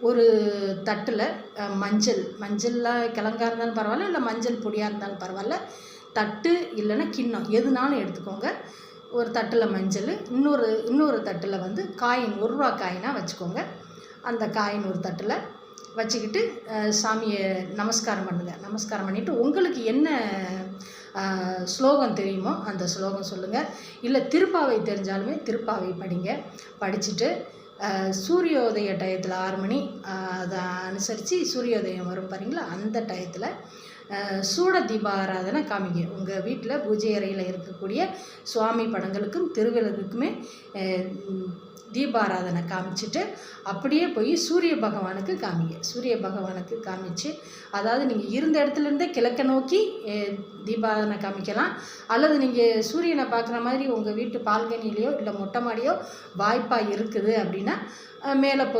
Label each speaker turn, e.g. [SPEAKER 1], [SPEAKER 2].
[SPEAKER 1] ஒரு தட்டில் மஞ்சள்லாம் கிழங்கா இருந்தாலும் பரவாயில்ல, இல்லை மஞ்சள் பொடியாக இருந்தாலும் பரவாயில்ல, தட்டு இல்லைன்னா கிண்ணம் எதுனாலும் எடுத்துக்கோங்க. ஒரு தட்டில் மஞ்சள், இன்னொரு தட்டில் வந்து காயின், 1 ரூபா காயினாக வச்சுக்கோங்க. அந்த காயின் ஒரு தட்டில் வச்சுக்கிட்டு சாமியை நமஸ்காரம் பண்ணுங்கள். நமஸ்காரம் பண்ணிவிட்டு உங்களுக்கு என்ன ஸ்லோகம் தெரியுமோ அந்த ஸ்லோகம் சொல்லுங்கள். இல்லை திருப்பாவை தெரிஞ்சாலுமே திருப்பாவை படிங்க. படிச்சுட்டு சூரியோதய டயத்தில் 6 மணி அதை அனுசரித்து சூரியோதயம் வரும் பாருங்களா, அந்த டயத்தில் சூட தீபாராதனை காமிங்க. உங்கள் வீட்டில் பூஜை அறையில் இருக்கக்கூடிய சுவாமி படங்களுக்கும் திருவிளக்குக்குமே தீபாராதனை காமிச்சிட்டு அப்படியே போய் சூரிய பகவானுக்கு காமிங்க. சூரிய பகவானுக்கு காமிச்சு, அதாவது நீங்கள் இருந்த இடத்துலேருந்தே கிழக்க நோக்கி தீபாராதனை காமிக்கலாம். அல்லது நீங்கள் சூரியனை பார்க்குற மாதிரி உங்கள் வீட்டு பால்கனிலையோ இல்லை மொட்டை மாடியோ வாய்ப்பாக இருக்குது அப்படின்னா மேலே போய்